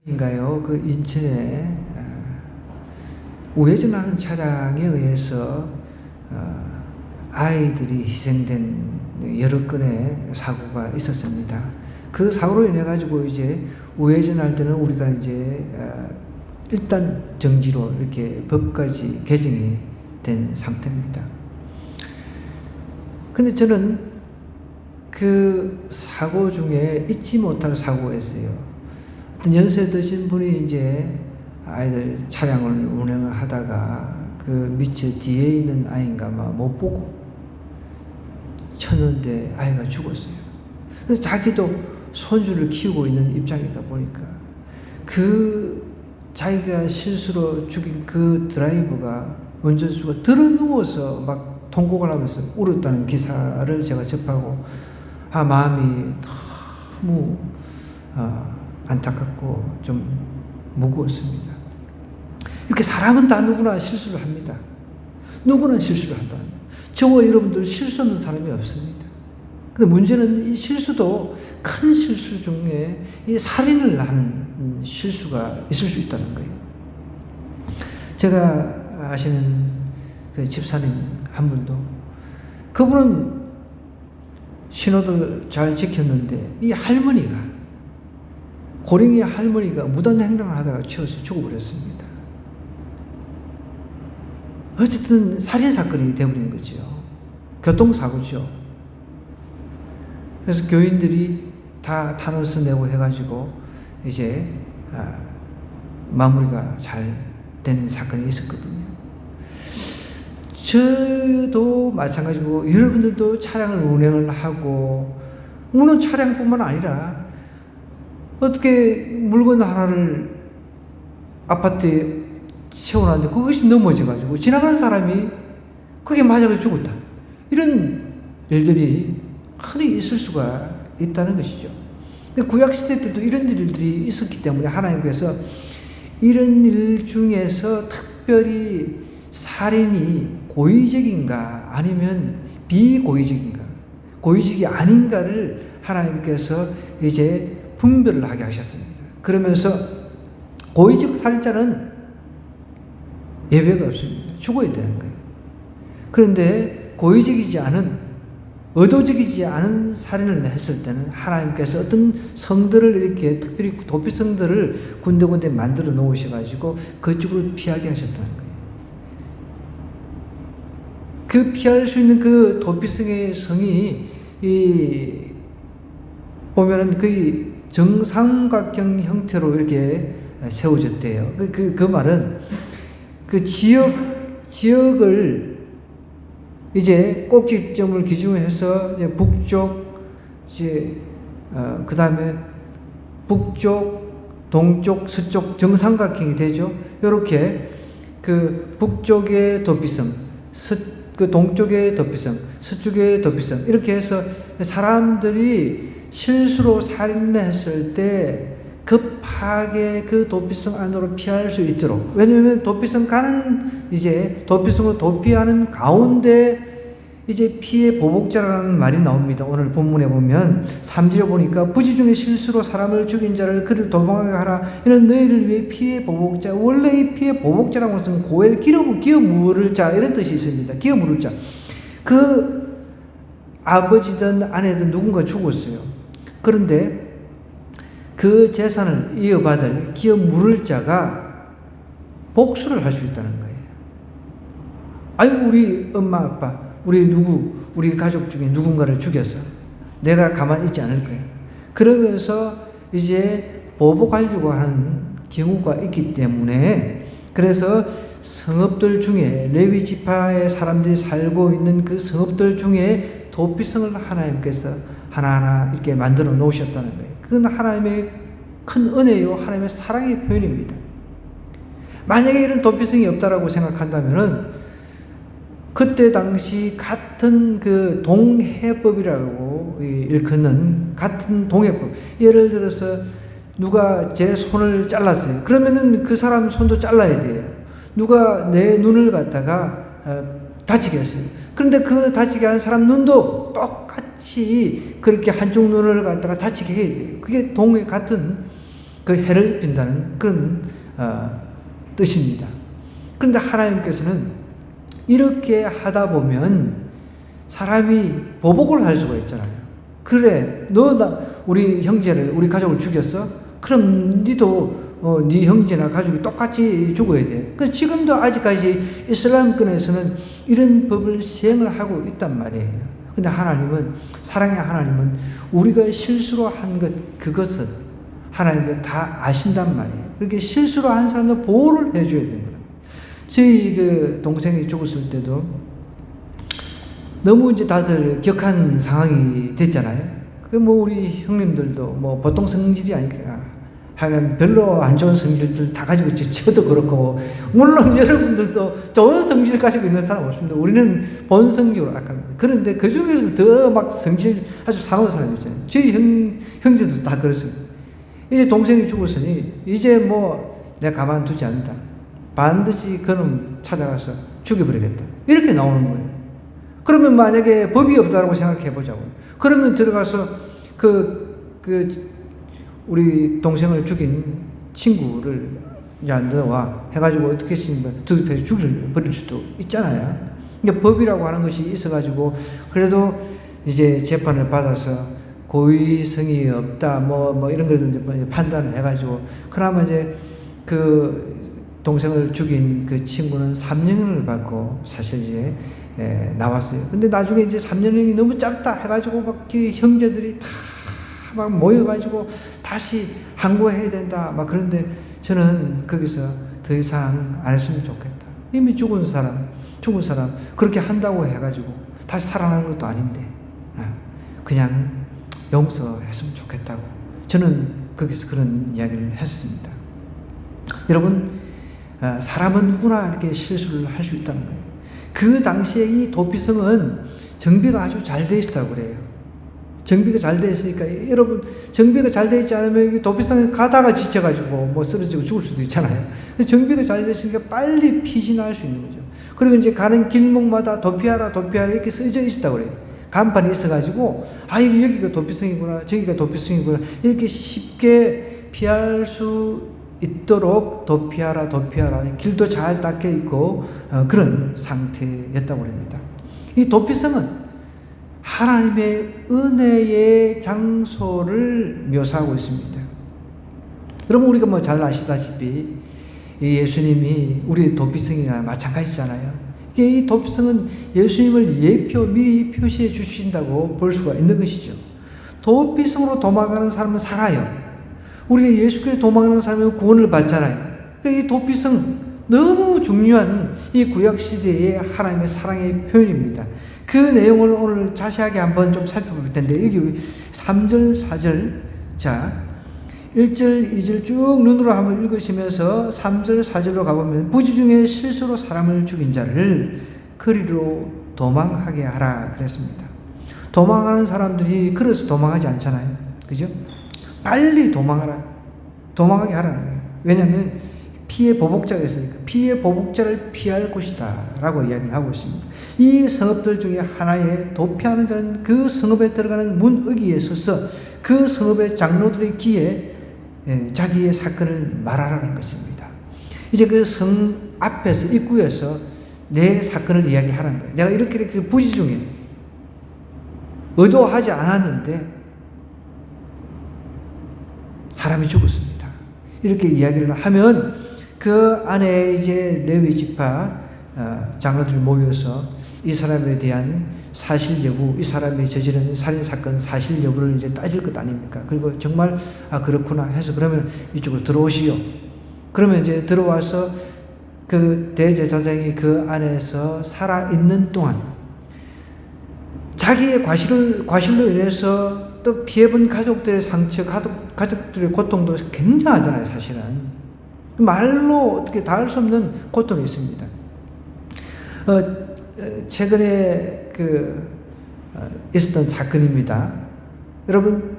인가요? 그 인천에 우회전하는 차량에 의해서 아이들이 희생된 여러 건의 사고가 있었습니다. 그 사고로 인해 가지고 이제 우회전할 때는 우리가 이제 일단 정지로 이렇게 법까지 개정이 된 상태입니다. 근데 저는 그 사고 중에 잊지 못할 사고였어요. 어떤 연세 드신 분이 이제 아이들 차량을 운행을 하다가 그 미처 뒤에 있는 아이인가 못 보고 쳤는데 아이가 죽었어요. 그래서 자기도 손주를 키우고 있는 입장이다 보니까 그 자기가 실수로 죽인 그 드라이버가 운전수가 들어 누워서 막 통곡을 하면서 울었다는 기사를 제가 접하고 마음이 너무 안타깝고 좀 무거웠습니다. 이렇게 사람은 다 누구나 실수를 합니다. 누구나 실수를 한다. 저와 여러분들 실수 없는 사람이 없습니다. 근데 문제는 이 실수도 큰 실수 중에 이 살인을 하는 실수가 있을 수 있다는 거예요. 제가 아시는 그 집사님 한 분도 그분은 신호를 잘 지켰는데 이 할머니가 고령의 할머니가 무단 횡령을 하다가 치워서 죽어버렸습니다. 어쨌든 살인사건이 되어버린 거죠. 교통사고죠. 그래서 교인들이 다 탄원서 내고 해가지고 이제 마무리가 잘 된 사건이 있었거든요. 저도 마찬가지고 여러분들도 차량을 운행을 하고 물론 차량뿐만 아니라 어떻게 물건 하나를 아파트에 세워놨는데 그것이 넘어져가지고 지나가는 사람이 그게 맞아서 죽었다. 이런 일들이 흔히 있을 수가 있다는 것이죠. 구약시대 때도 이런 일들이 있었기 때문에 하나님께서 이런 일 중에서 특별히 살인이 고의적인가 아니면 비고의적인가 고의적이 아닌가를 하나님께서 이제 분별을 하게 하셨습니다. 그러면서 고의적 살인자는 예외가 없습니다. 죽어야 되는 거예요. 그런데 고의적이지 않은 의도적이지 않은 살인을 했을 때는 하나님께서 어떤 성들을 이렇게 특별히 도피성들을 군데군데 만들어 놓으셔가지고 그쪽으로 피하게 하셨다는 거예요. 그 피할 수 있는 그 도피성의 성이 보면은 거의 정삼각형 형태로 이렇게 세워졌대요. 그 말은 그 지역을 이제 꼭지점을 기준으로 해서 이제 북쪽, 그 다음에 북쪽, 동쪽, 서쪽 정삼각형이 되죠. 이렇게 그 북쪽의 도피성, 그 동쪽의 도피성, 서쪽의 도피성 이렇게 해서 사람들이 실수로 살인을 했을 때 급하게 그 도피성 안으로 피할 수 있도록. 왜냐하면 도피성 도피성으로 도피하는 가운데 이제 피해 보복자라는 말이 나옵니다. 오늘 본문에 보면 3절에 보니까 부지 중에 실수로 사람을 죽인 자를 그를 도망하게 하라. 이런 너희를 위해 피해 보복자. 원래 이 피해 보복자라는 것은 고엘 기어 물을 자 이런 뜻이 있습니다. 기어 물을 자. 그 아버지든 아내든 누군가 죽었어요. 그런데 그 재산을 이어받을 기어 물을 자가 복수를 할 수 있다는 거예요. 아이고 우리 엄마 아빠 우리 가족 중에 누군가를 죽였어. 내가 가만히 있지 않을 거야. 그러면서 이제 보복하려고 하는 경우가 있기 때문에 그래서 성읍들 중에 레위 지파의 사람들이 살고 있는 그 성읍들 중에 도피성을 하나님께서 하나하나 이렇게 만들어 놓으셨다는 거예요. 그건 하나님의 큰 은혜요, 하나님의 사랑의 표현입니다. 만약에 이런 도피성이 없다라고 생각한다면은 그때 당시 같은 그 동해법이라고 일컫는 같은 동해법. 예를 들어서 누가 제 손을 잘랐어요. 그러면은 그 사람 손도 잘라야 돼요. 누가 내 눈을 갖다가 다치게 했어요. 그런데 그 다치게 한 사람 눈도 똑같이 그렇게 한쪽 눈을 갖다가 다치게 해야 돼요. 그게 같은 그 해를 입힌다는 그런 뜻입니다. 그런데 하나님께서는 이렇게 하다 보면 사람이 보복을 할 수가 있잖아요. 그래, 우리 형제를, 우리 가족을 죽였어? 그럼 니도 네 형제나 가족이 똑같이 죽어야 돼. 그래서 지금도 아직까지 이슬람권에서는 이런 법을 시행을 하고 있단 말이에요. 근데 하나님은, 사랑의 하나님은 우리가 실수로 한 그것은 하나님이 다 아신단 말이에요. 그렇게 실수로 한 사람도 보호를 해줘야 되는 거예요. 저희 그 동생이 죽었을 때도 너무 이제 다들 격한 상황이 됐잖아요. 그 뭐 우리 형님들도 뭐 보통 성질이 아니까 하여간 별로 안 좋은 성질들 다 가지고 있죠. 저도 그렇고, 물론 여러분들도 좋은 성질 가지고 있는 사람 없습니다. 우리는 본성적으로 악합니다. 그런데 그 중에서 더 막 성질 아주 상한 사람이 있잖아요. 저희 형제들도 다 그렇습니다. 이제 동생이 죽었으니 이제 뭐 내가 가만두지 않는다. 반드시 그놈 찾아가서 죽여버리겠다. 이렇게 나오는 거예요. 그러면 만약에 법이 없다고 생각해 보자고요. 그러면 들어가서 우리 동생을 죽인 친구를 야 너와 해가지고 어떻게 했으면 두둑해서 죽여버릴 수도 있잖아요. 그러니까 법이라고 하는 것이 있어가지고 그래도 이제 재판을 받아서 고의성이 없다 뭐 이런 걸 판단을 해가지고 그러면 이제 그 동생을 죽인 그 친구는 3년을 받고 사실 이제 나왔어요. 근데 나중에 이제 3년이 너무 짧다 해가지고 막 형제들이 다 막 모여가지고 다시 항고해야 된다 막 그런데 저는 거기서 더 이상 안 했으면 좋겠다. 이미 죽은 사람 그렇게 한다고 해가지고 다시 살아나는 것도 아닌데 그냥 용서했으면 좋겠다고 저는 거기서 그런 이야기를 했습니다. 여러분, 사람은 누구나 이렇게 실수를 할 수 있다는 거예요. 그 당시에 이 도피성은 정비가 아주 잘 되어 있다고 그래요. 정비가 잘 되어 있으니까, 여러분, 정비가 잘 되어 있지 않으면 도피성에 가다가 지쳐가지고 뭐 쓰러지고 죽을 수도 있잖아요. 정비가 잘 되어 있으니까 빨리 피신할 수 있는 거죠. 그리고 이제 가는 길목마다 도피하라, 도피하라 이렇게 써져 있다고 그래요. 간판이 있어가지고, 여기가 도피성이구나, 저기가 도피성이구나, 이렇게 쉽게 피할 수 있도록 도피하라, 길도 잘 닦여 있고, 그런 상태였다고 합니다. 이 도피성은 하나님의 은혜의 장소를 묘사하고 있습니다. 여러분, 우리가 뭐 잘 아시다시피 예수님이 우리 도피성이나 마찬가지잖아요. 이 도피성은 예수님을 미리 표시해 주신다고 볼 수가 있는 것이죠. 도피성으로 도망가는 사람은 살아요. 우리가 예수께로 도망가는 사람은 구원을 받잖아요. 이 도피성, 너무 중요한 이 구약시대의 하나님의 사랑의 표현입니다. 그 내용을 오늘 자세하게 한번 좀 살펴볼 텐데, 여기 3절, 4절, 자, 1절, 2절 쭉 눈으로 한번 읽으시면서 3절, 4절로 가보면, 부지 중에 실수로 사람을 죽인 자를 거리로 도망하게 하라 그랬습니다. 도망하는 사람들이 그래서 도망하지 않잖아요. 그죠? 빨리 도망하게 하라는 거예요. 왜냐하면 피해 보복자가 있으니까 피해 보복자를 피할 곳이다 라고 이야기를 하고 있습니다. 이 성읍들 중에 하나에 도피하는 자는 그 성읍에 들어가는 문의기에 서서 그 성읍의 장로들의 귀에 자기의 사건을 말하라는 것입니다. 이제 그 성 앞에서 입구에서 내 사건을 이야기하라는 거예요. 내가 이렇게 부지 중에 의도하지 않았는데 사람이 죽었습니다. 이렇게 이야기를 하면 그 안에 이제 레위 지파 장로들이 모여서 이 사람에 대한 사실 여부, 이 사람이 저지른 살인 사건 사실 여부를 이제 따질 것 아닙니까? 그리고 정말 그렇구나 해서 그러면 이쪽으로 들어오시오. 그러면 이제 들어와서 그 대제사장이 그 안에서 살아 있는 동안 자기의 과실로 인해서 또 피해본 가족들의 상처, 가족들의 고통도 굉장하잖아요, 사실은. 말로 어떻게 다 할 수 없는 고통이 있습니다. 최근에 있었던 사건입니다. 여러분,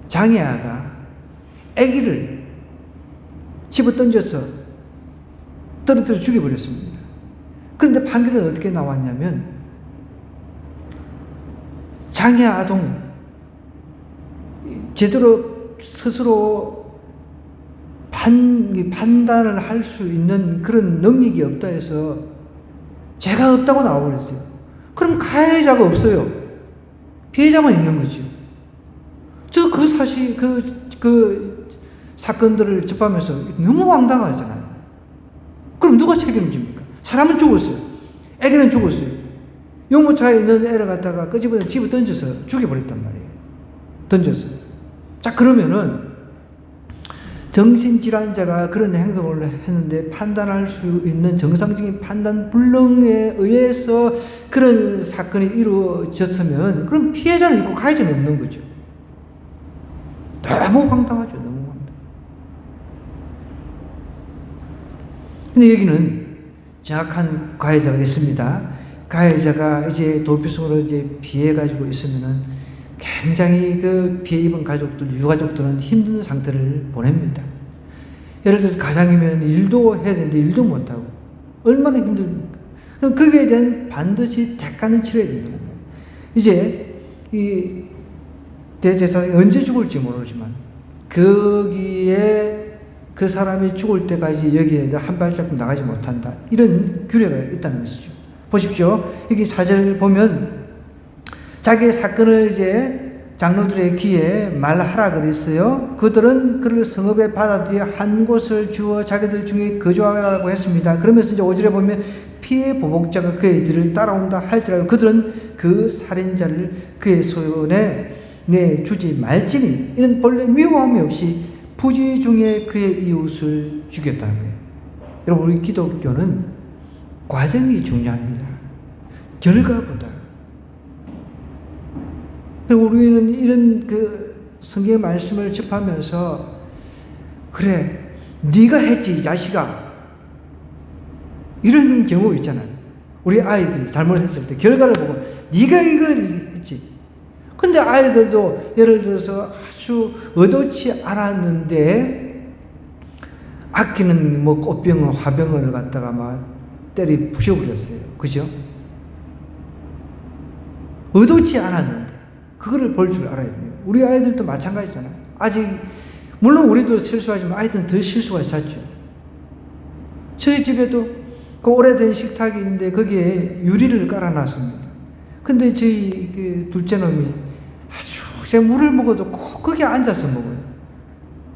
장애아가 아기를 집어 던져서 떨어뜨려 죽여버렸습니다. 그런데 판결은 어떻게 나왔냐면, 장애 아동 제대로 스스로 판단을 할 수 있는 그런 능력이 없다 해서 죄가 없다고 나와버렸어요. 그럼 가해자가 없어요. 피해자만 있는 거죠. 저 그 사실 그 사건들을 접하면서 너무 황당하잖아요. 그럼 누가 책임집니까? 사람은 죽었어요. 애기는 죽었어요. 유모차에 있는 애를 갖다가 끄집어서 집에 던져서 죽여버렸단 말이에요. 던져서. 자, 그러면은 정신질환자가 그런 행동을 했는데 판단할 수 있는 정상적인 판단 불능에 의해서 그런 사건이 이루어졌으면 그럼 피해자는 있고 가해자는 없는 거죠. 너무 황당하죠. 너무 황당. 근데 여기는 정확한 가해자가 있습니다. 가해자가 이제 도피성으로 이제 피해가지고 있으면은 굉장히 그 피해 입은 가족들, 유가족들은 힘든 상태를 보냅니다. 예를 들어서 가장이면 일도 해야 되는데 일도 못하고 얼마나 힘듭니까? 그럼 거기에 대한 반드시 대가는 치러야 된다는 거예요. 이제 이 대제사장이 언제 죽을지 모르지만 거기에 그 사람이 죽을 때까지 여기에 한 발자국 나가지 못한다. 이런 규례가 있다는 것이죠. 보십시오. 여기 4절 보면 자기의 사건을 이제 장로들의 귀에 말하라 그랬어요. 그들은 그를 성읍에 받아들여 한 곳을 주어 자기들 중에 거주하라고 했습니다. 그러면서 이제 5절에 보면 피해 보복자가 그의 뒤를 따라온다 할지라도 그들은 그 살인자를 그의 손에 내주지 말지니 이는 본래 미워함이 없이 부지 중에 그의 이웃을 죽였다는 거예요. 여러분, 우리 기독교는 과정이 중요합니다. 결과보다. 그리고 우리는 이런 그 성경의 말씀을 접하면서 그래, 네가 했지 이 자식아, 이런 경우 있잖아요. 우리 아이들이 잘못했을 때 결과를 보고 네가 이걸 했지. 근데 아이들도 예를 들어서 아주 의도치 않았는데 아끼는 뭐 꽃병을 화병을 갖다가 막 때리 부셔버렸어요. 그죠? 의도치 않았는데 그거를 볼 줄 알아야 됩니다. 우리 아이들도 마찬가지잖아요. 아직 물론 우리도 실수하지만 아이들은 더 실수가 잦죠. 저희 집에도 그 오래된 식탁이 있는데 거기에 유리를 깔아놨습니다. 근데 저희 그 둘째 놈이 아주 제가 물을 먹어도 꼭 거기에 앉아서 먹어요.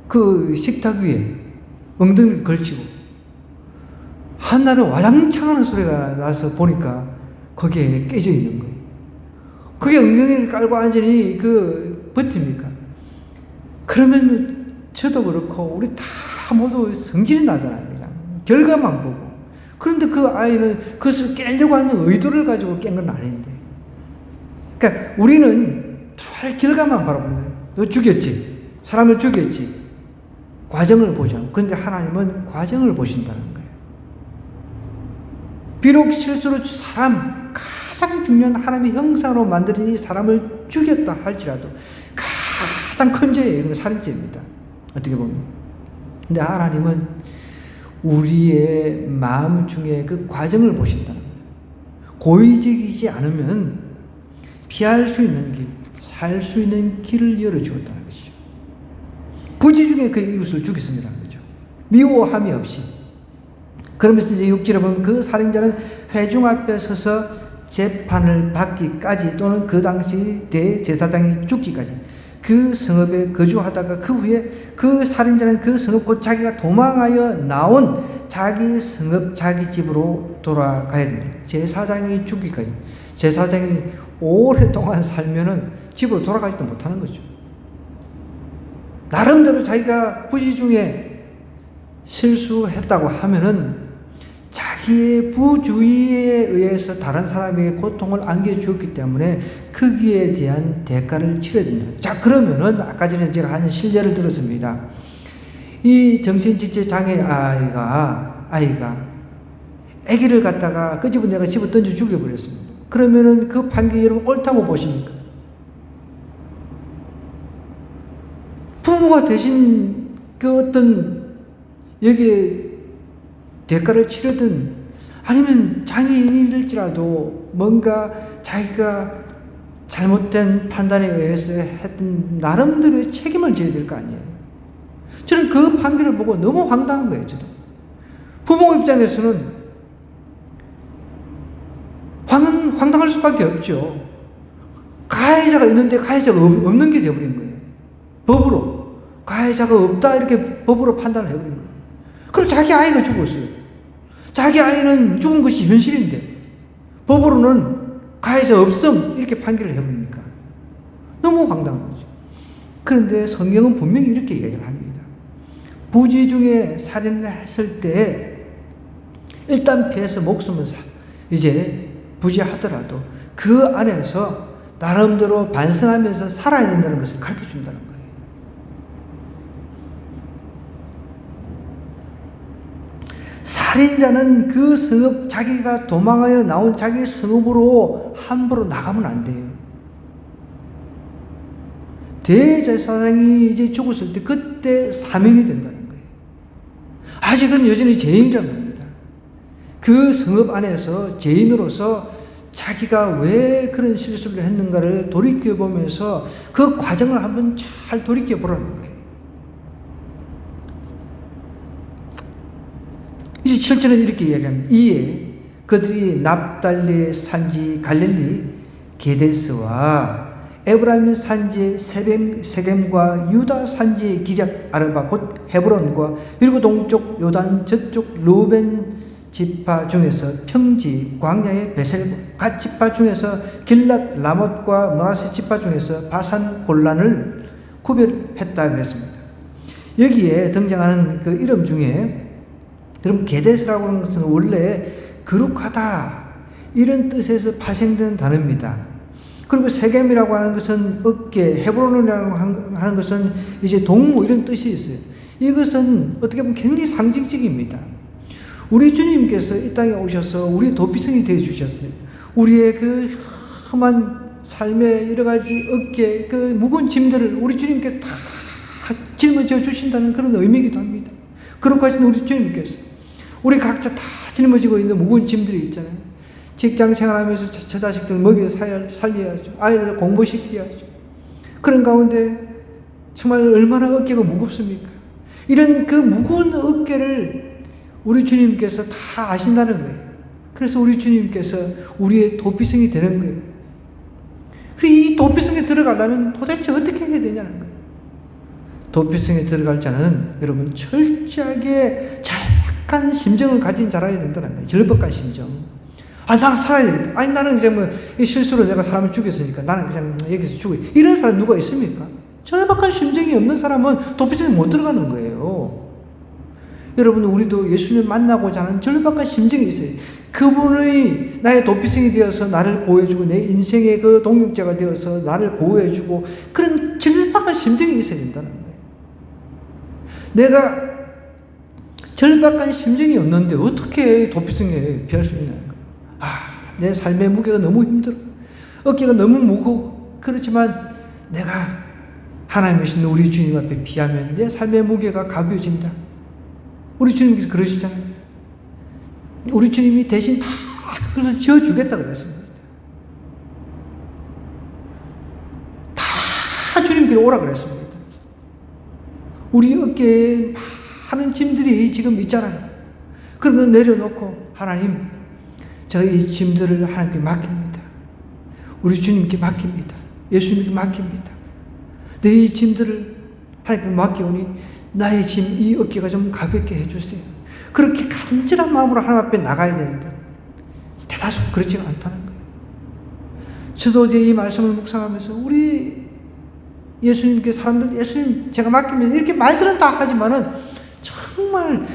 그 식탁 위에 엉덩이를 걸치고 한날은 와장창 하는 소리가 나서 보니까 거기에 깨져 있는 거예요. 그게 엉덩이를 깔고 앉으니 그 버팁니까? 그러면 저도 그렇고 우리 다 모두 성질이 나잖아요. 그냥 결과만 보고. 그런데 그 아이는 그것을 깨려고 하는 의도를 가지고 깬 건 아닌데. 그러니까 우리는 다 결과만 바라보는 거예요. 너 죽였지. 사람을 죽였지. 과정을 보죠. 그런데 하나님은 과정을 보신다는 거예요. 비록 실수로 가장 중요한 하나님의 형상으로 만든 이 사람을 죽였다 할지라도 가장 큰 죄예요. 이건 살인죄입니다. 어떻게 보면. 근데 하나님은 우리의 마음 중에 그 과정을 보신다는 거예요. 고의적이지 않으면 피할 수 있는 길, 살 수 있는 길을 열어주었다는 것이죠. 부지 중에 그 이웃을 죽였습니다는 거죠. 미워함이 없이. 그러면서 이제 6절에 보면 그 살인자는 회중 앞에 서서 재판을 받기까지 또는 그 당시 대제사장이 죽기까지 그 성읍에 거주하다가 그 후에 그 살인자는 그 성읍 곧 자기가 도망하여 나온 자기 성읍 자기 집으로 돌아가야 됩니다. 제사장이 죽기까지. 제사장이 오랫동안 살면은 집으로 돌아가지도 못하는 거죠. 나름대로 자기가 부지 중에 실수했다고 하면은 자기의 부주의에 의해서 다른 사람에게 고통을 안겨주었기 때문에 거기에 대한 대가를 치러야 된다. 자, 그러면은 아까 전에 제가 한 실례를 들었습니다. 이 정신지체 장애 아이가 아기를 갖다가 끄집어내가 집어 던져 죽여버렸습니다. 그러면은 그 판결이 여러분 옳다고 보십니까? 부모가 대신 그 어떤 여기에 대가를 치르든 아니면 장애인일지라도 뭔가 자기가 잘못된 판단에 의해서 했던 나름대로의 책임을 져야 될 거 아니에요. 저는 그 판결을 보고 너무 황당한 거예요. 저도 부모 입장에서는 황당할 수밖에 없죠. 가해자가 있는데 가해자가 없는 게 되어버린 거예요. 법으로 가해자가 없다 이렇게 법으로 판단을 해버린 거예요. 그리고 자기 아이가 죽었어요. 자기 아이는 죽은 것이 현실인데 법으로는 가해자 없음 이렇게 판결을 해버리니까 너무 황당한 거죠. 그런데 성경은 분명히 이렇게 얘기를 합니다. 부지 중에 살인을 했을 때 일단 피해서 목숨을 이제 부지하더라도 그 안에서 나름대로 반성하면서 살아야 된다는 것을 가르쳐 준다는 거예요. 살인자는 그 성읍, 자기가 도망하여 나온 자기 성읍으로 함부로 나가면 안 돼요. 대제사장이 이제 죽었을 때 그때 사면이 된다는 거예요. 아직은 여전히 죄인이라는 겁니다. 그 성읍 안에서 죄인으로서 자기가 왜 그런 실수를 했는가를 돌이켜보면서 그 과정을 한번 잘 돌이켜보라는 거예요. 이제 7절은 이렇게 이야기합니다. 이에 그들이 납달리의 산지 갈릴리 게데스와 에브라임 산지 세겜과 유다 산지 기럇 아르바 곧 헤브론과 그리고 동쪽 요단 저쪽 루벤 지파 중에서 평지 광야의 베셀 갓 지파 중에서 길랏 라못과 므라세 지파 중에서 바산 골란을 구별했다 그랬습니다. 여기에 등장하는 그 이름 중에 그럼 게데스라고 하는 것은 원래 거룩하다 이런 뜻에서 파생된 단어입니다. 그리고 세겜이라고 하는 것은 어깨, 헤브론이라고 하는 것은 이제 동무 이런 뜻이 있어요. 이것은 어떻게 보면 굉장히 상징적입니다. 우리 주님께서 이 땅에 오셔서 우리의 도피성이 되어 주셨어요. 우리의 그 험한 삶의 여러 가지 어깨, 그 무거운 짐들을 우리 주님께서 다 짊어져 주신다는 그런 의미이기도 합니다. 그렇게 우리 주님께서 우리 각자 다 짊어지고 있는 무거운 짐들이 있잖아요. 직장 생활하면서 저 자식들 먹여 살려야죠. 아이들 공부시켜야죠. 그런 가운데 정말 얼마나 어깨가 무겁습니까? 이런 그 무거운 어깨를 우리 주님께서 다 아신다는 거예요. 그래서 우리 주님께서 우리의 도피성이 되는 거예요. 이 도피성에 들어가려면 도대체 어떻게 해야 되냐는 거예요. 도피성에 들어갈 자는 여러분 철저하게 절박한 심정을 가진 자라야 된다는 거예요. 절박한 심정. 나는 살아야 되겠다. 나는 이제 이 실수로 내가 사람을 죽였으니까 나는 그냥 여기서 죽어. 이런 사람 누가 있습니까? 절박한 심정이 없는 사람은 도피성에 못 들어가는 거예요. 여러분, 우리도 예수님을 만나고자 하는 절박한 심정이 있어요. 그분의 나의 도피성이 되어서 나를 보호해주고 내 인생의 그 동력자가 되어서 나를 보호해주고 그런 절박한 심정이 있어야 된다는 거예요. 내가 절박한 심정이 없는데 어떻게 도피성에 피할 수 있냐는 거예요. 내 삶의 무게가 너무 힘들어. 어깨가 너무 무거워. 그렇지만 내가 하나님이신 우리 주님 앞에 피하면 내 삶의 무게가 가벼워진다. 우리 주님께서 그러시잖아요. 우리 주님이 대신 다 그것을 지어주겠다 그랬습니다. 다 주님께로 오라 그랬습니다. 우리 어깨에 많은 짐들이 지금 있잖아요. 그런 거 내려놓고 하나님, 저희 짐들을 하나님께 맡깁니다. 우리 주님께 맡깁니다. 예수님께 맡깁니다. 내 짐들을 하나님께 맡기오니 나의 짐, 이 어깨가 좀 가볍게 해주세요. 그렇게 간절한 마음으로 하나님 앞에 나가야 되는데 대다수 그렇지가 않다는 거예요. 저도 이제 이 말씀을 묵상하면서 우리 예수님께 사람들, 예수님 제가 맡기면 이렇게 말들은 다 하지만은 정말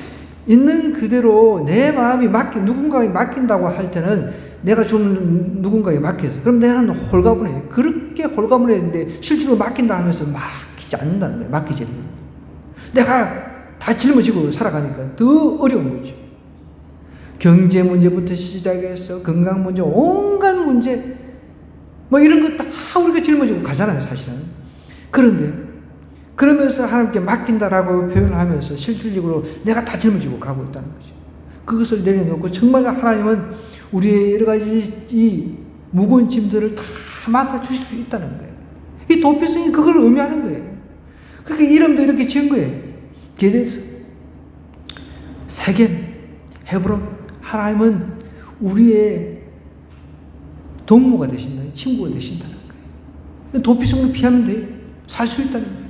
있는 그대로 내 마음이 누군가에게 맡긴다고 할 때는 내가 좀 누군가에게 맡겨서 그럼 내가 홀가분해. 그렇게 홀가분했는데 실제로 맡긴다 하면서 맡기지 않는다는 거예요. 맡기지 않는. 내가 다 짊어지고 살아가니까 더 어려운 거죠. 경제 문제부터 시작해서 건강 문제, 온갖 문제, 이런 거 다 우리가 짊어지고 가잖아요, 사실은. 그런데, 그러면서 하나님께 맡긴다라고 표현을 하면서 실질적으로 내가 다 짊어지고 가고 있다는 거죠. 그것을 내려놓고 정말 하나님은 우리의 여러 가지 이 무거운 짐들을 다 맡아주실 수 있다는 거예요. 이 도피성이 그걸 의미하는 거예요. 그렇게 이름도 이렇게 지은 거예요. 게데스, 세겜, 헤브론. 하나님은 우리의 동무가 되신다, 친구가 되신다는 거예요. 도피성을 피하면 돼요. 살 수 있다는 거예요.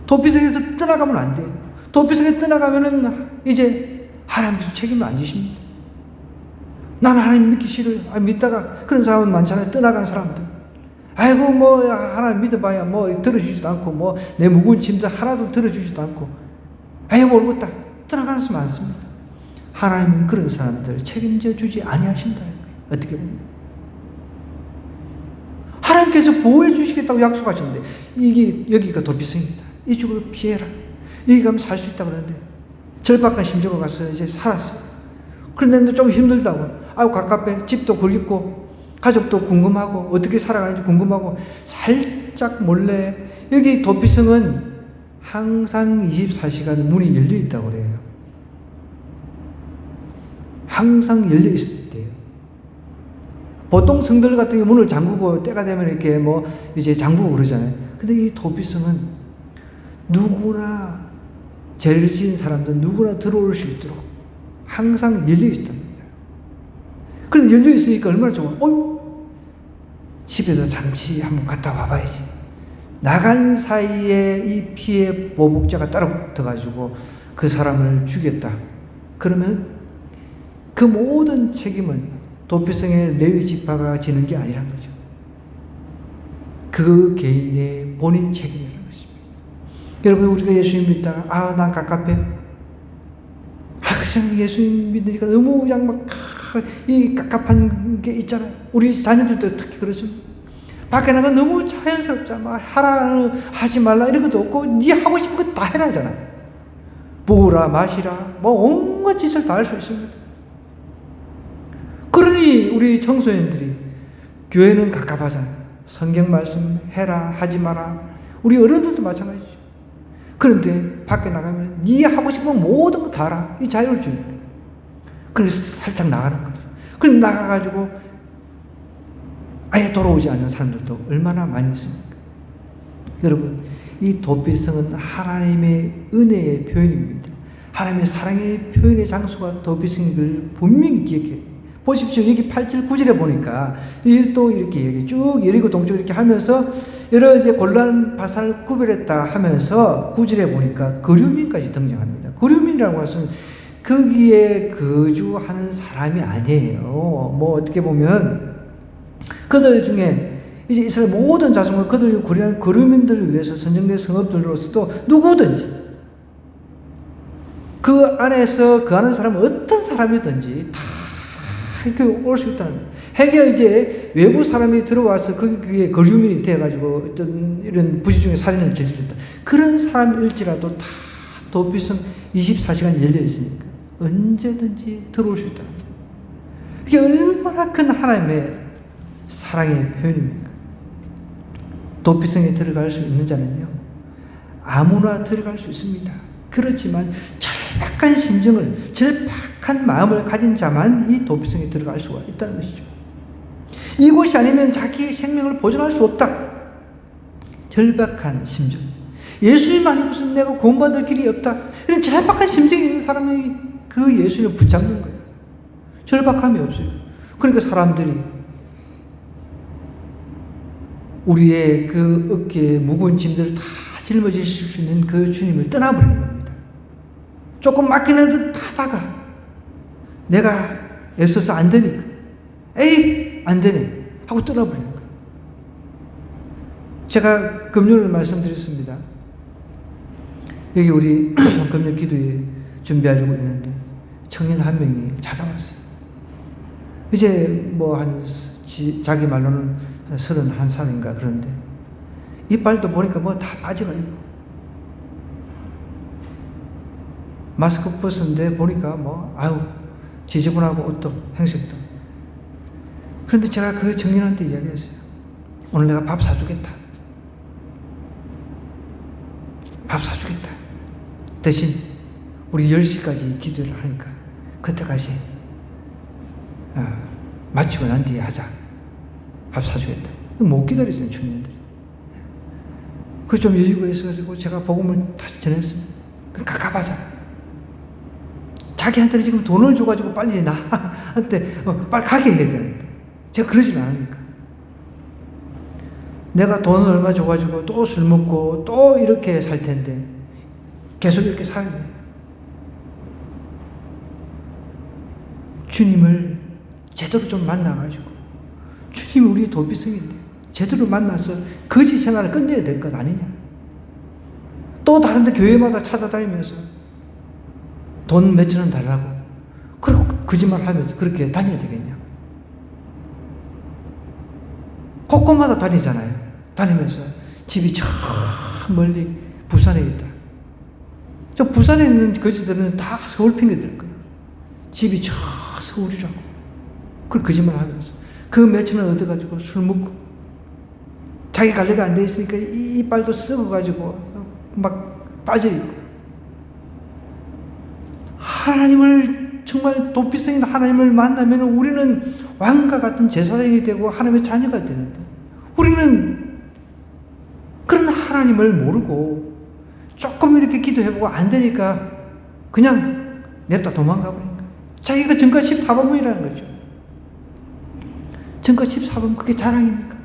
도피성에서 떠나가면 안 돼요. 도피성에 떠나가면은 이제 하나님께서 책임을 안 지십니다. 난 하나님 믿기 싫어요. 믿다가 그런 사람은 많잖아요. 떠나간 사람들. 아이고 뭐 하나님 믿어봐야 뭐 들어주지도 않고 뭐 내 무거운 짐들 하나도 들어주지도 않고 아예 모르겠다. 떠나가는 사람 많습니다. 하나님은 그런 사람들을 책임져 주지 아니하신다는 거예요. 어떻게 보면 하나님께서 보호해 주시겠다고 약속하시는데 이게 여기가 도피성입니다. 이쪽으로 피해라. 여기 가면 살 수 있다 그러는데 절박한 심정으로 가서 이제 살았어요. 그런데 좀 힘들다고. 아유 가깝게 집도 그립고 가족도 궁금하고 어떻게 살아가는지 궁금하고 살짝 몰래 여기 도피성은 항상 24시간 문이 열려 있다고 그래요. 항상 열려 있대요. 보통 성들 같은 게 문을 잠그고 때가 되면 이렇게 뭐 이제 잠그고 그러잖아요. 근데 이 도피성은 누구나 죄를 지은 사람들 누구나 들어올 수 있도록 항상 열려 있답니다. 그런데 열려 있으니까 얼마나 좋아. 집에서 잠시 한번 갔다 와봐야지. 나간 사이에 이 피해 보복자가 따라 붙어가지고 그 사람을 죽였다. 그러면 그 모든 책임은 도피성의 레위 지파가 지는 게 아니란 거죠. 그 개인의 본인 책임이라는 것입니다. 여러분 우리가 예수님 믿다가 난 갑갑해. 그냥 예수님 믿으니까 너무 그냥 막 이 갑갑한 게 있잖아요. 우리 자녀들도 특히 그렇습니다. 밖에 나가면 너무 자연스럽잖아. 막 하라 하지 말라 이런 것도 없고 네 하고 싶은 거 다 해라 하잖아. 먹으라 마시라 뭐 온갖 짓을 다 할 수 있습니다. 그러니 우리 청소년들이 교회는 갑갑하잖아요. 성경 말씀 해라 하지 마라. 우리 어른들도 마찬가지죠. 그런데 밖에 나가면 네 하고 싶은 모든 거 다 하라. 이 자유를 주는 거예요. 그래서 살짝 나가는 거죠. 그럼 나가가지고 아예 돌아오지 않는 사람들도 얼마나 많이 있습니까? 여러분 이 도피성은 하나님의 은혜의 표현입니다. 하나님의 사랑의 표현의 장소가 도피성인 걸 분명히 기억해요. 보십시오. 여기 8절 9절에 보니까 또 이렇게 쭉 여리고 동쪽 이렇게 하면서 여러 이제 곤란 바산을 구별했다 하면서 9절에 보니까 거류민까지 등장합니다. 거류민이라고 해서 거기에 거주하는 사람이 아니에요. 뭐 어떻게 보면 그들 중에 이제 이스라엘 모든 자손과 그들 구려하는 거류민들을 위해서 선정된 성읍들로서도 누구든지 그 안에서 그 하는 사람은 어떤 사람이든지 다 이렇게 올 수 있다는 거예요. 해계 이제 외부 사람이 들어와서 거기에 거류민이 돼가지고 어떤 이런 부지 중에 살인을 저질렀다. 그런 사람일지라도 다 도피성 24시간 열려 있으니까 언제든지 들어올 수 있다는 거예요. 이게 얼마나 큰 하나님의 사랑의 표현입니까? 도피성에 들어갈 수 있는 자는요, 아무나 들어갈 수 있습니다. 그렇지만 절박한 심정을, 절박한 마음을 가진 자만 이 도피성에 들어갈 수가 있다는 것이죠. 이곳이 아니면 자기의 생명을 보존할 수 없다. 절박한 심정. 예수님 아니고서는 내가 구원받을 길이 없다. 이런 절박한 심정이 있는 사람이 그 예수님을 붙잡는 거예요. 절박함이 없어요. 그러니까 사람들이 우리의 그 어깨에 무거운 짐들을 다 짊어지실 수 있는 그 주님을 떠나버리는 겁니다. 조금 맡기는 듯 하다가 내가 애써서 안 되니까 에이 안 되네 하고 떠나버리는 거예요. 제가 금요일 말씀드렸습니다. 여기 우리 금요 기도에 준비하려고 했는데 청년 한 명이 찾아왔어요. 이제 뭐 자기 말로는 31살인가 그런데 이빨도 보니까 뭐 다 빠져가지고 마스크 벗었는데 보니까 뭐 아유 지저분하고 옷도 행색도. 그런데 제가 그 청년한테 이야기했어요. 오늘 내가 밥 사주겠다. 밥 사주겠다. 대신 우리 10시까지 기도를 하니까 그때까지 마치고 난 뒤에 하자. 밥 사주겠다. 못 기다리세요, 청년들이. 그래서 좀 여유가 있어가지고 제가 복음을 다시 전했습니다. 그러니까 가봐자. 자기한테는 지금 돈을 줘가지고 빨리 나한테 빨리 가게 해야 되는데 제가 그러진 않으니까. 내가 돈을 얼마 줘가지고 또 술 먹고 또 이렇게 살 텐데 계속 이렇게 살아야 돼. 주님을 제대로 좀 만나가지고 주님이 우리의 도피성인데 제대로 만나서 거지 생활을 끝내야 될 것 아니냐. 또 다른 데 교회마다 찾아다니면서 돈 몇천 원 달라고 그리고 거짓말 하면서 그렇게 다녀야 되겠냐. 곳곳마다 다니잖아요. 다니면서 집이 저 멀리 부산에 있다. 저 부산에 있는 거지들은 다 서울 핑계 댈 거예요. 집이 저 서울이라고. 그걸 거짓말 하면서 그 몇천 원 얻어가지고 술 먹고 자기 관리가 안 돼 있으니까 이빨도 썩어가지고 막 빠져있고. 하나님을 정말 도피성 있는 하나님을 만나면 우리는 왕과 같은 제사장이 되고 하나님의 자녀가 되는데 우리는 그런 하나님을 모르고 조금 이렇게 기도해보고 안 되니까 그냥 냅다 도망가 버린 거예요. 자기가 전과 14번문이라는 거죠. 전과 14번 그게 자랑입니까?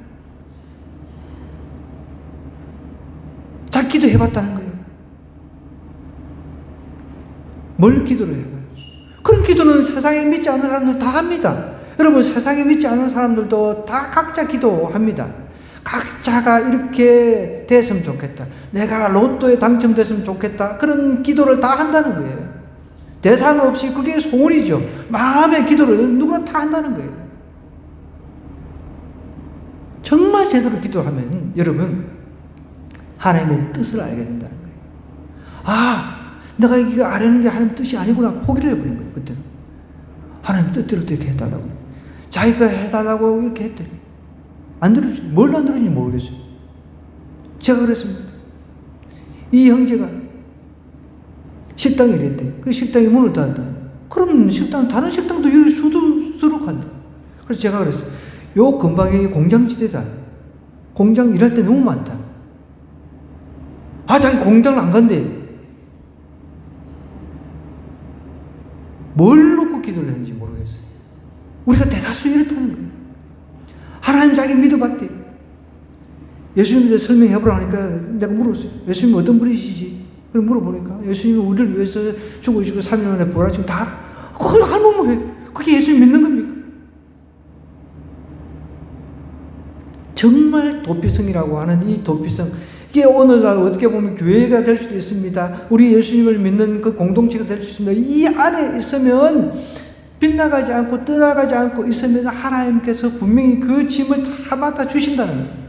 자 기도해봤다는 거예요. 뭘 기도를 해봐요? 그런 기도는 세상에 믿지 않는 사람들 다 합니다. 여러분 세상에 믿지 않는 사람들도 다 각자 기도합니다. 각자가 이렇게 됐으면 좋겠다. 내가 로또에 당첨됐으면 좋겠다. 그런 기도를 다 한다는 거예요. 대상 없이 그게 소원이죠. 마음의 기도를 누구나 다 한다는 거예요. 정말 제대로 기도하면 여러분 하나님의 뜻을 알게 된다는 거예요. 아, 내가 이거 아려는 게 하나님 뜻이 아니구나 포기를 해버린 거예요. 그때는 하나님 뜻대로 이렇게 해달라고 자기가 해달라고 이렇게 했더니 안 들어주지. 뭘 안 들어주는지 모르겠어요. 제가 그랬습니다. 이 형제가 식당에 이랬대. 그 식당이 문을 닫았다. 그럼 식당 다른 식당도 열 수두룩 한다. 그래서 제가 그랬어요. 요 근방에 공장지대다. 공장 일할 때 너무 많다. 아, 자기 공장을 안 간대. 뭘 놓고 기도를 했는지 모르겠어요. 우리가 대다수 이렇다는 거예요. 하나님 자기 믿어봤대. 예수님에 대해 설명해보라니까 내가 물었어요. 예수님 어떤 분이시지? 그걸 물어보니까 예수님이 우리를 위해서 죽으시고 3일 만에 부활하시고 다 알아. 그걸 알면 왜? 그게 예수님 믿는 겁니까? 정말 도피성이라고 하는 이 도피성, 이게 오늘날 어떻게 보면 교회가 될 수도 있습니다. 우리 예수님을 믿는 그 공동체가 될 수 있습니다. 이 안에 있으면 빗나가지 않고 떠나가지 않고 있으면 하나님께서 분명히 그 짐을 다 맡아 주신다는 거예요.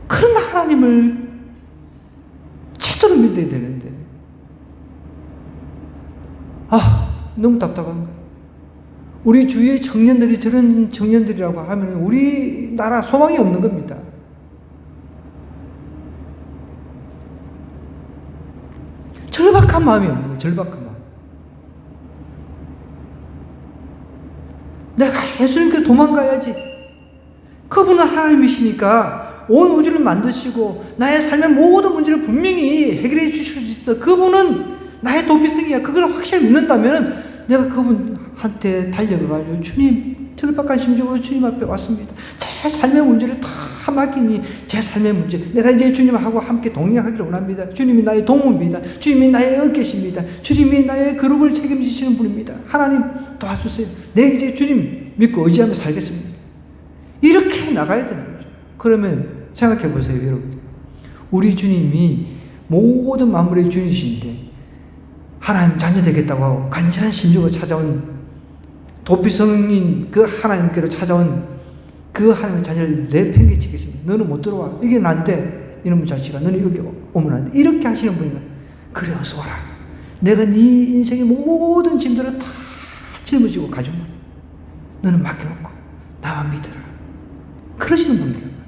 그런 하나님을 제대로 믿어야 되는데 너무 답답한 거예요. 우리 주위의 청년들이 저런 청년들이라고 하면 우리나라 소망이 없는 겁니다. 절박한 마음이 없는 거예요. 절박한 마음. 내가 예수님께 도망가야지. 그분은 하나님이시니까 온 우주를 만드시고 나의 삶의 모든 문제를 분명히 해결해 주실 수 있어. 그분은 나의 도피성이야. 그걸 확실히 믿는다면 내가 그분한테 달려가가지고 주님, 절박한 심정으로 주님 앞에 왔습니다. 제 삶의 문제를 다 맡기니 제 삶의 문제, 내가 이제 주님하고 함께 동행하기를 원합니다. 주님이 나의 동무입니다. 주님이 나의 어깨십니다. 주님이 나의 그룹을 책임지시는 분입니다. 하나님 도와주세요. 내 이제 주님 믿고 의지하며 살겠습니다. 이렇게 나가야 되는 거죠. 그러면 생각해 보세요, 여러분. 우리 주님이 모든 만물의 주인이신데 하나님 자녀 되겠다고 하고 간절한 심정으로 찾아온 도피성인 그 하나님께로 찾아온 그 하나님의 자녀를 내팽개치겠습니다. 너는 못 들어와. 이게 난데 이놈의 자식아 너는 여기 오면 안 돼. 이렇게 하시는 분이면 그래 어서 와라. 내가 네 인생의 모든 짐들을 다 짊어지고 가주마. 너는 맡겨놓고 나만 믿어라. 그러시는 분이란 말이에요.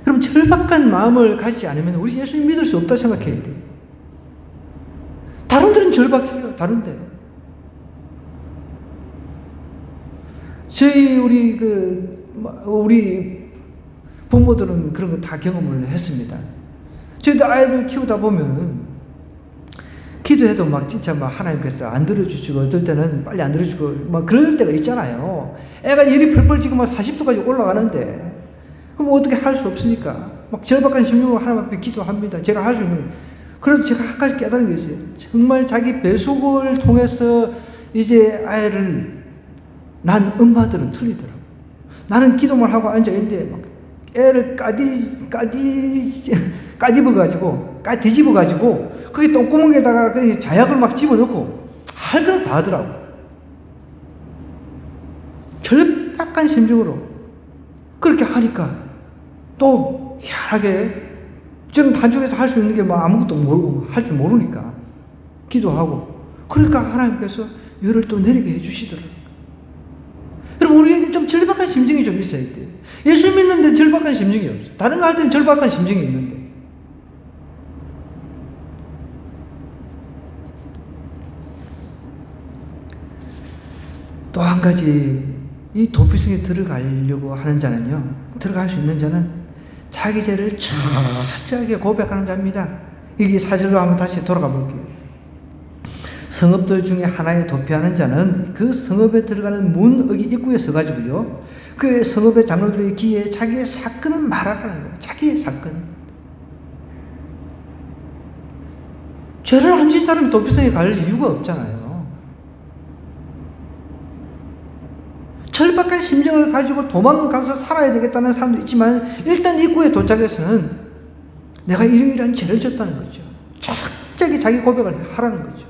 그럼 절박한 마음을 가지지 않으면 우리 예수님 믿을 수 없다 생각해야 돼요. 다른 데는 절박해요. 다른 데. 우리 부모들은 그런 거 다 경험을 했습니다. 저희도 아이들 키우다 보면 기도해도 막 진짜 막 하나님께서 안 들어주시고 어떨 때는 빨리 안 들어주고 막 그럴 때가 있잖아요. 애가 열이 펄펄 지고 막 40도까지 올라가는데 그럼 어떻게 할 수 없으니까 막 절박한 심령으로 하나님 앞에 기도합니다. 제가 할 수 있는 거예요. 그래도 제가 한 가지 깨달은 게 있어요. 정말 자기 배속을 통해서 이제 아이를 난 엄마들은 틀리더라고. 나는 기도만 하고 앉아있는데 막 애를 뒤집어가지고 거기 똥구멍에다가 그 자약을 막 집어넣고 할 건 다 하더라고. 절박한 심정으로 그렇게 하니까 또 희한하게 저는 단쪽에서 할 수 있는 게 뭐 아무것도 모르고 할 줄 모르니까 기도하고 그러니까 하나님께서 열을 또 내리게 해주시더라고요. 여러분 우리에게 좀 절박한 심정이 좀 있어야 돼요. 예수 믿는데 절박한 심정이 없어요. 다른 거 할 때는 절박한 심정이 있는데 또 한 가지 이 도피성에 들어가려고 하는 자는요, 들어갈 수 있는 자는 자기 죄를 철저하게 고백하는 자입니다. 이게 사절로 한번 다시 돌아가 볼게요. 성읍들 중에 하나에 도피하는 자는 그 성읍에 들어가는 문 여기 입구에 서가지고요, 그 성읍의 장로들의 귀에 자기의 사건을 말하라는 거예요. 자기의 사건. 죄를 안 지은 사람이 도피성에 갈 이유가 없잖아요. 절박한 심정을 가지고 도망가서 살아야 되겠다는 사람도 있지만 일단 입구에 도착해서는 내가 이러이러한 죄를 졌다는 거죠. 철저하게 자기 고백을 하라는 거죠.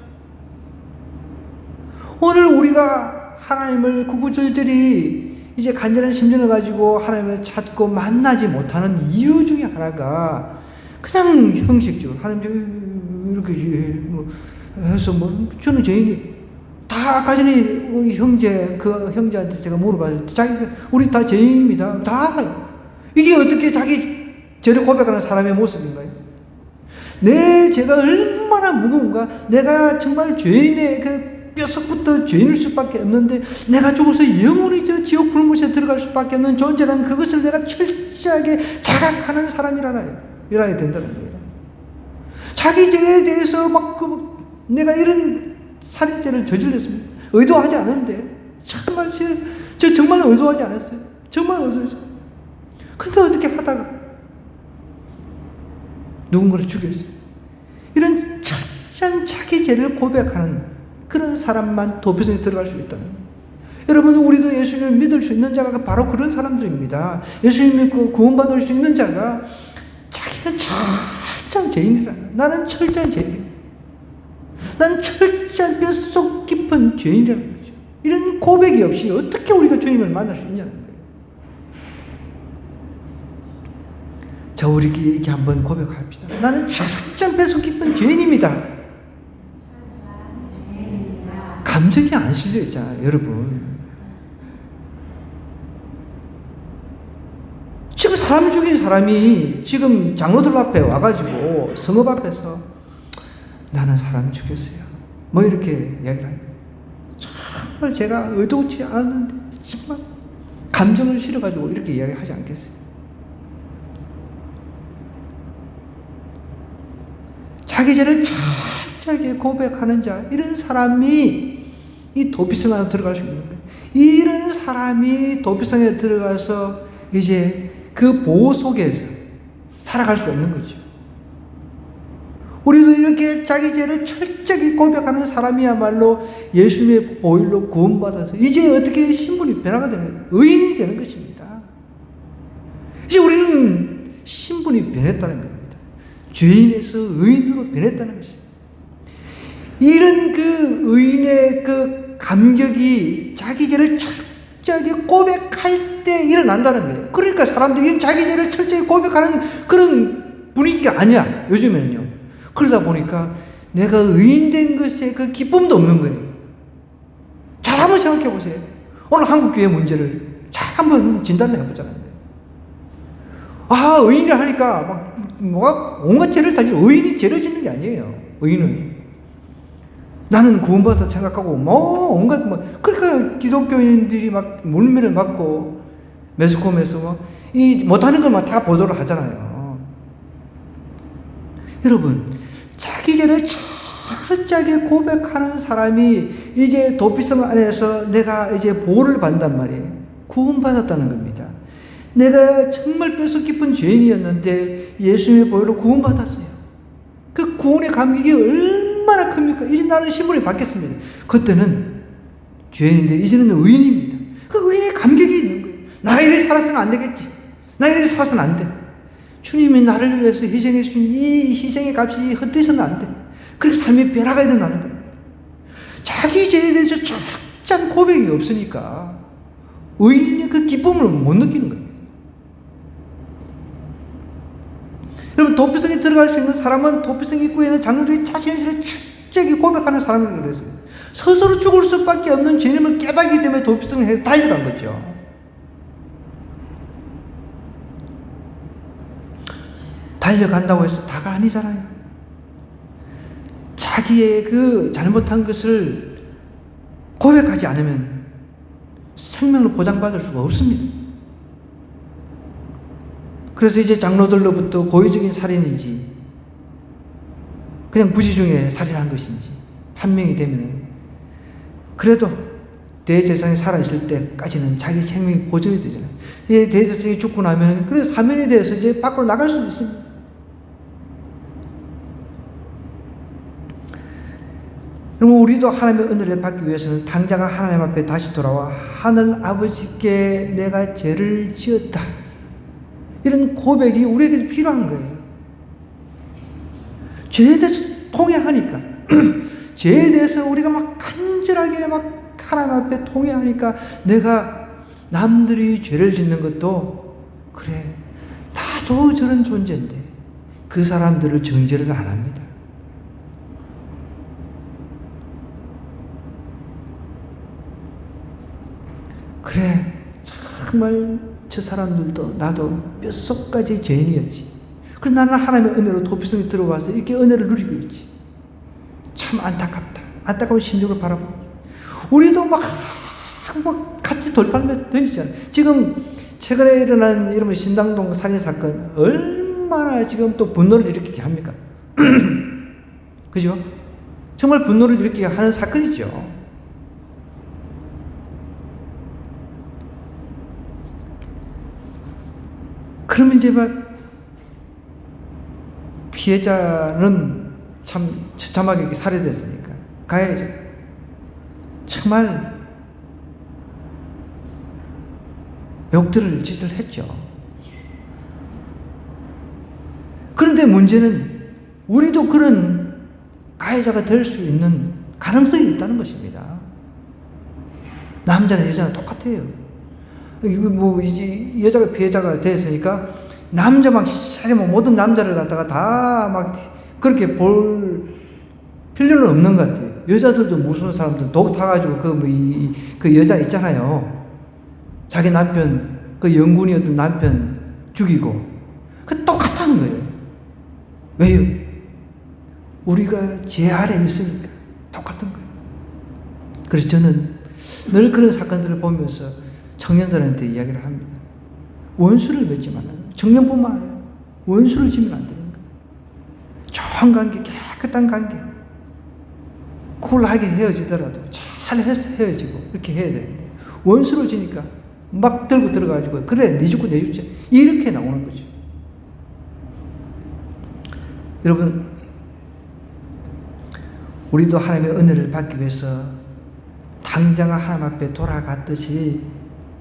오늘 우리가 하나님을 구구절절히 이제 간절한 심정을 가지고 하나님을 찾고 만나지 못하는 이유 중에 하나가 그냥 형식적으로 하나님 이렇게 뭐 해서 뭐 저는 죄인이 다 아까 전에 우리 그 형제한테 제가 물어봤을 때 자기가 우리 다 죄인입니다. 다 이게 어떻게 자기 죄를 고백하는 사람의 모습인가요? 내 죄가 얼마나 무거운가? 내가 정말 죄인의 그 뼛속부터 죄인일 수밖에 없는데 내가 죽어서 영원히 저 지옥 불못에 들어갈 수밖에 없는 존재라는 그것을 내가 철저하게 자각하는 사람이라야 된다는 거예요. 자기 죄에 대해서 막 내가 이런 살인죄를 저질렀습니다. 의도하지 않았는데 정말 저 정말 의도하지 않았어요. 정말 의도하지. 근데 어떻게 하다가 누군가를 죽였어요. 이런 철저한 자기 죄를 고백하는 그런 사람만 도피성에 들어갈 수 있다는 거예요. 여러분 우리도 예수님을 믿을 수 있는 자가 바로 그런 사람들입니다. 예수님 믿고 구원받을 수 있는 자가 자기는 철저한 죄인이라. 나는 철저한 죄인이다. 난 철저한 뼛속 깊은 죄인이라는 거죠. 이런 고백이 없이 어떻게 우리가 주님을 만날 수 있냐는 거예요. 자, 우리 이렇게 한번 고백합시다. 나는 철저한 뼛속 깊은 죄인입니다. 감정이 안 실려 있잖아요, 여러분. 지금 사람 죽인 사람이 지금 장로들 앞에 와가지고 성읍 앞에서 나는 사람 죽였어요. 뭐 이렇게 이야기를 합니다. 정말 제가 의도치 않았는데 정말 감정을 실어가지고 이렇게 이야기하지 않겠어요. 자기 죄를 철저하게 고백하는 자, 이런 사람이 이 도피성 안에 들어갈 수 있는 거예요. 이런 사람이 도피성에 들어가서 이제 그 보호 속에서 살아갈 수가 있는 거죠. 우리도 이렇게 자기 죄를 철저히 고백하는 사람이야말로 예수님의 보혈로 구원받아서 이제 어떻게 신분이 변화가 되는 거예요. 의인이 되는 것입니다. 이제 우리는 신분이 변했다는 겁니다. 죄인에서 의인으로 변했다는 것입니다. 이런 그 의인의 그 감격이 자기 죄를 철저하게 고백할 때 일어난다는 거예요. 그러니까 사람들이 자기 죄를 철저히 고백하는 그런 분위기가 아니야, 요즘에는요. 그러다 보니까 내가 의인된 것에 그 기쁨도 없는 거예요. 잘 한번 생각해 보세요. 오늘 한국교회 문제를 잘 한번 진단을 해보자는 거예요. 아, 의인이 하니까 막 온갖 죄를 다 의인이 죄를 짓는 게 아니에요. 의인은 나는 구원받았다 생각하고 온갖 그러니까 기독교인들이 막 물매를 맞고 매스컴에서 이 못하는 것만 다 보도를 하잖아요. 여러분, 자기 죄를 철저하게 고백하는 사람이 이제 도피성 안에서 내가 이제 보호를 받는단 말이에요. 구원받았다는 겁니다. 내가 정말 뼛속 깊은 죄인이었는데 예수님의 보혈로 구원받았어요. 그 구원의 감격이 얼마나 큽니까? 이제 나는 신분이 바뀌었습니다. 그때는 죄인인데 이제는 의인입니다. 그 의인의 감격이 있는 거예요. 나 이래 살아서는 안 되겠지. 나 이래 살아서는 안 돼. 주님이 나를 위해서 희생해 주신 이 희생의 값이 헛되서는 안 돼. 그렇게 삶의 변화가 일어나는 거예요. 자기 죄에 대해서 철저한 고백이 없으니까 의인의 그 기쁨을 못 느끼는 겁니다. 여러분, 도피성에 들어갈 수 있는 사람은 도피성 입구에 있는 장로들이 자신의 죄를 철저하게 고백하는 사람이라고 그랬어요. 스스로 죽을 수밖에 없는 죄임을 깨닫기 때문에 도피성을 해서 달려간 거죠. 달려간다고 해서 다가 아니잖아요. 자기의 그 잘못한 것을 고백하지 않으면 생명을 보장받을 수가 없습니다. 그래서 이제 장로들로부터 고의적인 살인인지 그냥 무지 중에 살인한 것인지 판명이 되면 그래도 대제사장이 살아있을 때까지는 자기 생명이 보존이 되잖아요. 이 대제사장이 죽고 나면 그 사면에 대해서 이제 밖으로 나갈 수 있습니다. 그럼 우리도 하나님의 은혜를 받기 위해서는 당장 하나님 앞에 다시 돌아와 하늘 아버지께 내가 죄를 지었다. 이런 고백이 우리에게 필요한 거예요. 죄에 대해서 통회하니까 죄에 대해서 우리가 막 간절하게 막 하나님 앞에 통회하니까 내가 남들이 죄를 짓는 것도 그래 나도 저런 존재인데 그 사람들을 정죄를 안 합니다. 그래 정말 저 사람들도 나도 뼛속까지 죄인이었지. 그래 나는 하나님의 은혜로 도피성에 들어와서 이렇게 은혜를 누리고 있지. 참 안타깝다. 안타까운 심정을 바라보고 우리도 막 같이 돌팔매 던지잖아요. 지금 최근에 일어난 이런 신당동 살인사건 얼마나 지금 또 분노를 일으키게 합니까? 그죠? 정말 분노를 일으키게 하는 사건이죠. 그러면 이제 막 피해자는 참 처참하게 살해됐으니까 가해자 정말 욕들을 짓을 했죠. 그런데 문제는 우리도 그런 가해자가 될 수 있는 가능성이 있다는 것입니다. 남자나 여자나 똑같아요. 뭐 이제 여자가 피해자가 됐으니까 남자 막 모든 남자를 갖다가 다 막 그렇게 볼 필요는 없는 것 같아요. 여자들도 무슨 사람들 독 타가지고 그 여자 있잖아요. 자기 남편 그 영군이었던 남편 죽이고 그 똑같다는 거예요. 왜요? 우리가 죄 아래 있으니까 똑같은 거예요. 그래서 저는 늘 그런 사건들을 보면서 청년들한테 이야기를 합니다. 원수를 맺지 말아요. 청년뿐만 아니라 원수를 지면 안 되는 거예요. 좋은 관계, 깨끗한 관계, 쿨하게 헤어지더라도 잘 해서 헤어지고 이렇게 해야 되는데 원수를 지니까 막 들고 들어가지고 그래 네 죽고 내 죽지 이렇게 나오는 거죠. 여러분, 우리도 하나님의 은혜를 받기 위해서 당장 하나님 앞에 돌아갔듯이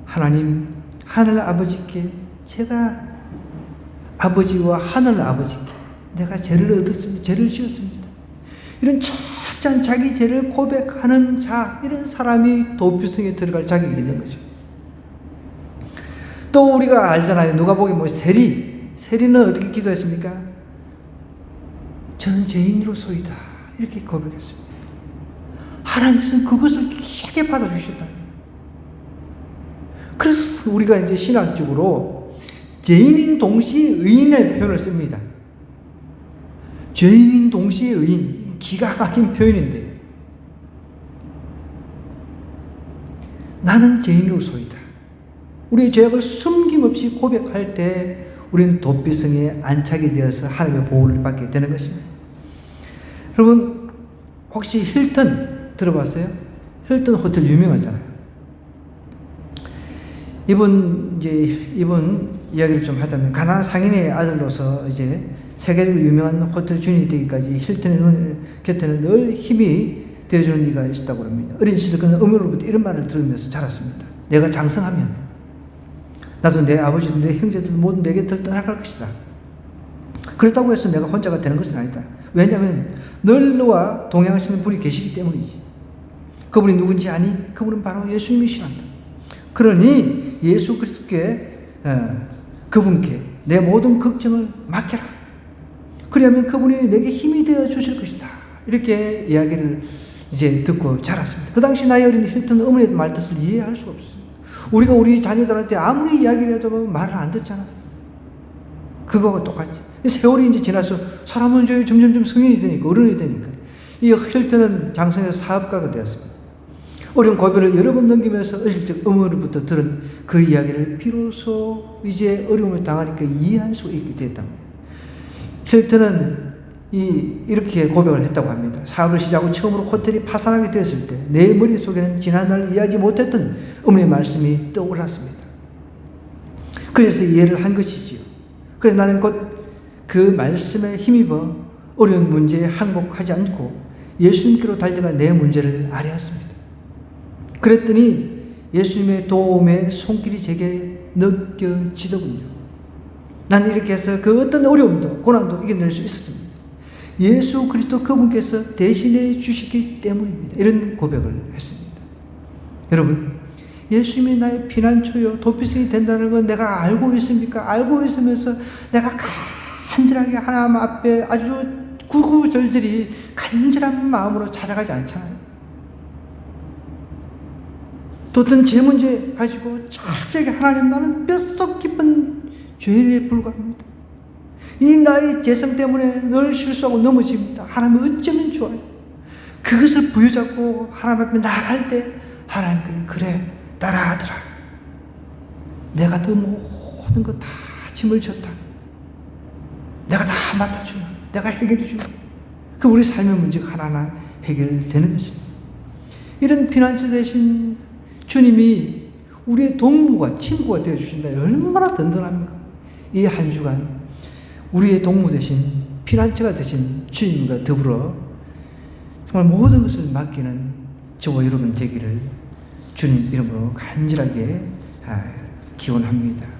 하나님, 하늘 아버지께 제가 아버지와 하늘 아버지께 내가 죄를 얻었습니다. 죄를 지었습니다. 이런 철저한 자기 죄를 고백하는 자, 이런 사람이 도피성에 들어갈 자격이 있는 거죠. 또 우리가 알잖아요. 누가복음 세리는 어떻게 기도했습니까? 저는 죄인으로소이다. 이렇게 고백했습니다. 하나님께서는 그것을 귀하게 받아주셨다. 그래서 우리가 이제 신학적으로 죄인인 동시에 의인의 표현을 씁니다. 죄인인 동시에 의인. 기가 막힌 표현인데 나는 죄인으로소이다. 우리의 죄악을 숨김없이 고백할 때 우리는 도피성에 안착이 되어서 하나님의 보호를 받게 되는 것입니다. 여러분, 혹시 힐튼 들어봤어요? 힐튼 호텔 유명하잖아요. 이분 이야기를 좀 하자면, 가난한 상인의 아들로서 이제 세계적으로 유명한 호텔 주인이 되기까지 힐튼의 곁에는 늘 힘이 되어주는 이가 있었다고 합니다. 어린 시절 그는 어머니로부터 이런 말을 들으면서 자랐습니다. 내가 장성하면 나도 내 아버지도 내 형제들 모두 내 곁을 떠나갈 것이다. 그렇다고 해서 내가 혼자가 되는 것은 아니다. 왜냐하면 늘 너와 동행하시는 분이 계시기 때문이지. 그분이 누군지 아니? 그분은 바로 예수님이시란다. 그러니 예수 그리스도께 그분께 내 모든 걱정을 맡겨라. 그리하면 그분이 내게 힘이 되어 주실 것이다. 이렇게 이야기를 이제 듣고 자랐습니다. 그 당시 나이 어린 힐튼 어머니의 말뜻을 이해할 수가 없습니다. 우리가 우리 자녀들한테 아무리 이야기를 해도 말을 안 듣잖아요. 그거와 똑같이. 세월이 이제 지나서 사람은 이제 점점 성인이 되니까, 어른이 되니까. 이 힐튼은 장성해서 사업가가 되었습니다. 어려운 고비를 여러 번 넘기면서 어릴 적 어머니로부터 들은 그 이야기를 비로소 이제 어려움을 당하니까 이해할 수 있게 됐단 말이에요. 힐튼은 이렇게 고백을 했다고 합니다. 사업을 시작하고 처음으로 호텔이 파산하게 되었을 때 내 머릿속에는 지난날 이해하지 못했던 어머니의 말씀이 떠올랐습니다. 그래서 이해를 한 것이지요. 그래서 나는 곧 그 말씀에 힘입어 어려운 문제에 항복하지 않고 예수님께로 달려가 내 문제를 아뢰었습니다. 그랬더니 예수님의 도움의 손길이 제게 느껴지더군요. 난 이렇게 해서 그 어떤 어려움도 고난도 이겨낼 수 있었습니다. 예수 그리스도 그분께서 대신해 주시기 때문입니다. 이런 고백을 했습니다. 여러분, 예수님이 나의 피난처요 도피성이 된다는 건 내가 알고 있습니까? 알고 있으면서 내가 간절하게 하나님 앞에 아주 구구절절히 간절한 마음으로 찾아가지 않잖아요. 또 어떤 제 문제 가지고 철저하게 하나님, 나는 뼛속 깊은 죄인에 불과합니다. 이 나의 죄성 때문에 늘 실수하고 넘어집니다. 하나님 어쩌면 좋아요. 그것을 부여잡고 하나님 앞에 나갈 때 하나님께 그래 따라하더라. 내가 더 모든 거 다 짐을 졌다. 내가 다 맡아주마. 내가 해결해 주마. 그 우리 삶의 문제가 하나하나 해결되는 것입니다. 이런 피난처 대신 주님이 우리의 동무가 친구가 되어주신다. 얼마나 든든합니까? 이 한 주간 우리의 동무 대신 피난처가 되신 주님과 더불어 정말 모든 것을 맡기는 저와 여러분 되기를 주님 이름으로 간절하게 기원합니다.